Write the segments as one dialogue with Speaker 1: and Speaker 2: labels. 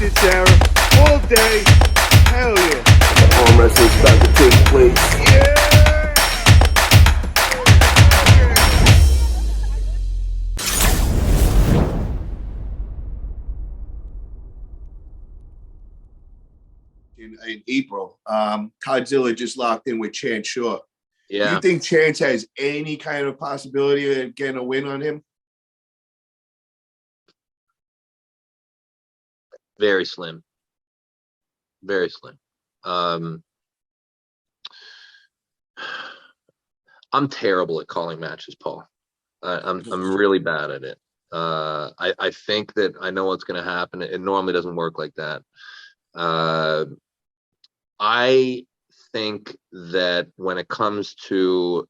Speaker 1: it, Sarah. All day. Hell yeah.
Speaker 2: Arm wrestling's about to take place.
Speaker 1: Yeah. In April, Toddzilla just locked in with Chance Shaw.
Speaker 3: Yeah.
Speaker 1: Do you think Chance has any kind of possibility of getting a win on him?
Speaker 3: Very slim. Very slim. I'm terrible at calling matches, Paul. I'm really bad at it. I think that I know what's going to happen. It normally doesn't work like that. I think that when it comes to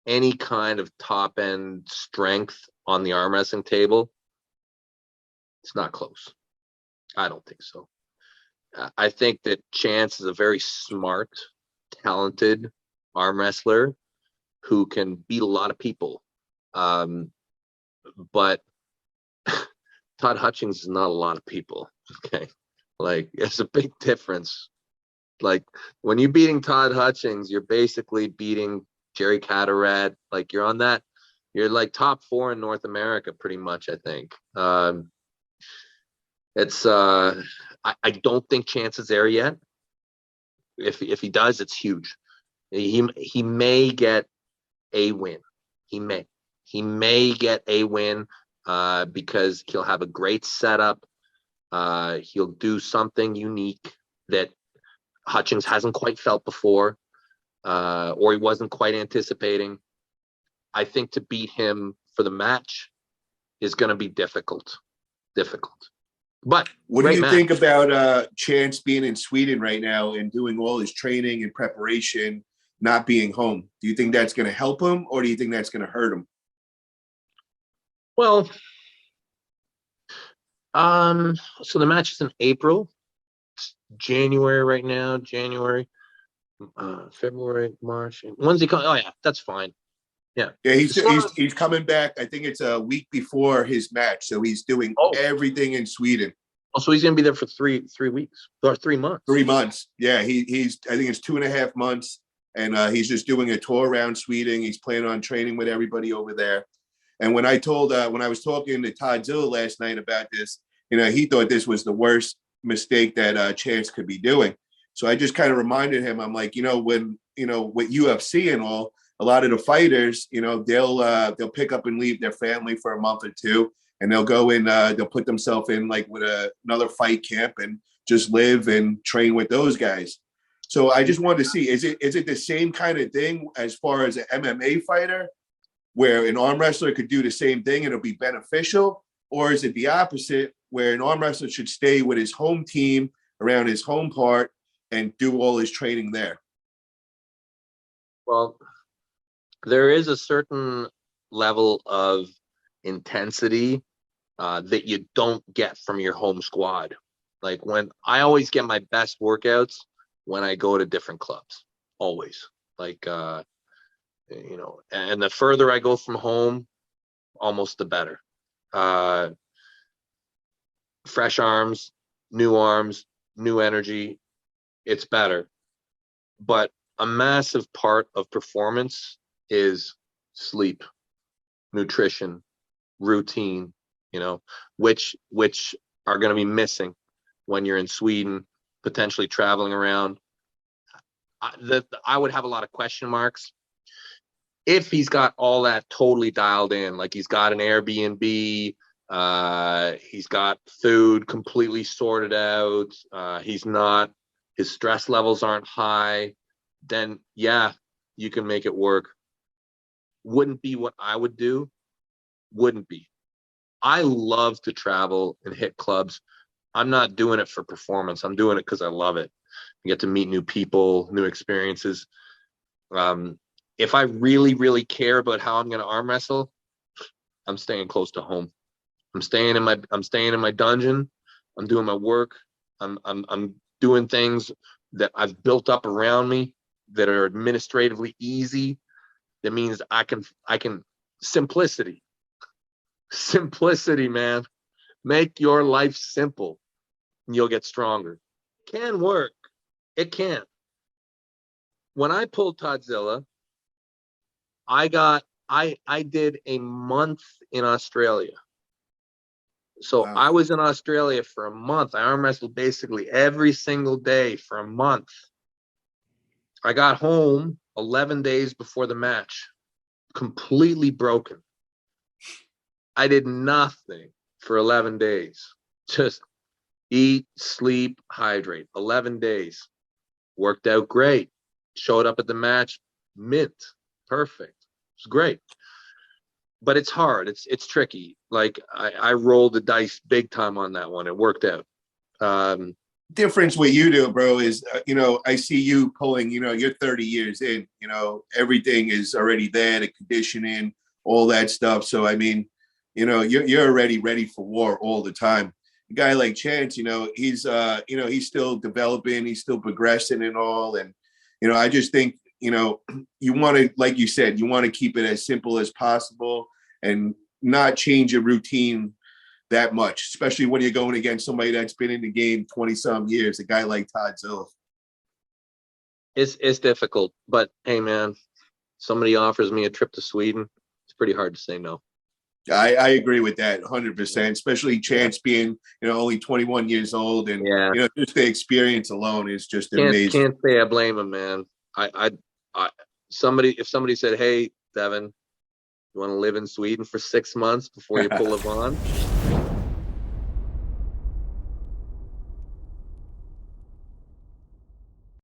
Speaker 3: any kind of top end strength on the arm wrestling table, it's not close. I don't think so. I think that Chance is a very smart, talented arm wrestler who can beat a lot of people. But Todd Hutchings is not a lot of people. Okay. Like, it's a big difference. Like, when you're beating Todd Hutchings, you're basically beating Jerry Cataract. Like, you're on that. You're like top 4 in North America, pretty much, I think. I don't think Chance is there yet. If he does, it's huge. He may get a win. He may get a win because he'll have a great setup. He'll do something unique that Hutchings hasn't quite felt before, or he wasn't quite anticipating. I think to beat him for the match is going to be difficult. But
Speaker 1: what do you think
Speaker 3: match.
Speaker 1: about Chance being in Sweden right now and doing all his training and preparation, not being home? Do you think that's going to help him, or do you think that's going to hurt him?
Speaker 3: Well, so the match is in April. It's January right now. January, February, March. When's he coming? Oh yeah, that's fine. Yeah,
Speaker 1: he's coming back. I think it's a week before his match, so he's doing everything in Sweden.
Speaker 3: Oh, so he's gonna be there for three weeks or 3 months.
Speaker 1: 3 months. Yeah, he's. I think it's 2.5 months, and he's just doing a tour around Sweden. He's planning on training with everybody over there. And when I was talking to Toddzilla last night about this, he thought this was the worst mistake that Chance could be doing. So I just kind of reminded him. I'm like, when with UFC and all, a lot of the fighters, they'll pick up and leave their family for a month or two, and they'll go in, they'll put themselves in like with another fight camp and just live and train with those guys. So I just wanted to see, is it the same kind of thing as far as an MMA fighter, where an arm wrestler could do the same thing and it'll be beneficial? Or is it the opposite, where an arm wrestler should stay with his home team around his home part and do all his training there?
Speaker 3: Well, there is a certain level of intensity that you don't get from your home squad. Like, when I always get my best workouts when I go to different clubs, always. Like, and the further I go from home, almost the better. Fresh arms, new energy, it's better. But a massive part of performance is sleep, nutrition, routine, which are going to be missing when you're in Sweden, potentially traveling around. I would have a lot of question marks if he's got all that totally dialed in. Like, he's got an Airbnb, he's got food completely sorted out, his stress levels aren't high, then yeah, you can make it work. Wouldn't be what I would do. Wouldn't be. I love to travel and hit clubs. I'm not doing it for performance. I'm doing it because I love it. You get to meet new people, new experiences. If I really, really care about how I'm going to arm wrestle, I'm staying close to home. I'm staying in my dungeon. I'm doing my work. I'm doing things that I've built up around me that are administratively easy. That means I can simplicity, man. Make your life simple. you'll get stronger. Can work. It can. When I pulled Toddzilla, I did a month in Australia. So
Speaker 1: Wow.
Speaker 3: I was in Australia for a month. I arm wrestled basically every single day for a month. I got home 11 days before the match, completely broken. I did nothing for 11 days. Just eat, sleep, hydrate. 11 days. Worked out great. Showed up at the match, mint. Perfect. It was great. But it's hard. It's tricky. Like I rolled the dice big time on that one. It worked out.
Speaker 1: Difference what you do, bro, is I see you pulling. You're 30 years in. Everything is already there, the conditioning, all that stuff. So I mean, you're already ready for war all the time. A guy like Chance, he's still developing, he's still progressing and all. And I just think you want to, like you said, you want to keep it as simple as possible and not change your routine that much, especially when you're going against somebody that's been in the game 20-some years, a guy like Toddzilla.
Speaker 3: It's difficult, but hey, man, somebody offers me a trip to Sweden, it's pretty hard to say no.
Speaker 1: I agree with that 100%, especially Chance being, only 21 years old. And, just the experience alone is just amazing.
Speaker 3: Can't say I blame him, man. If somebody said, hey, Devon, you want to live in Sweden for 6 months before you pull Devon?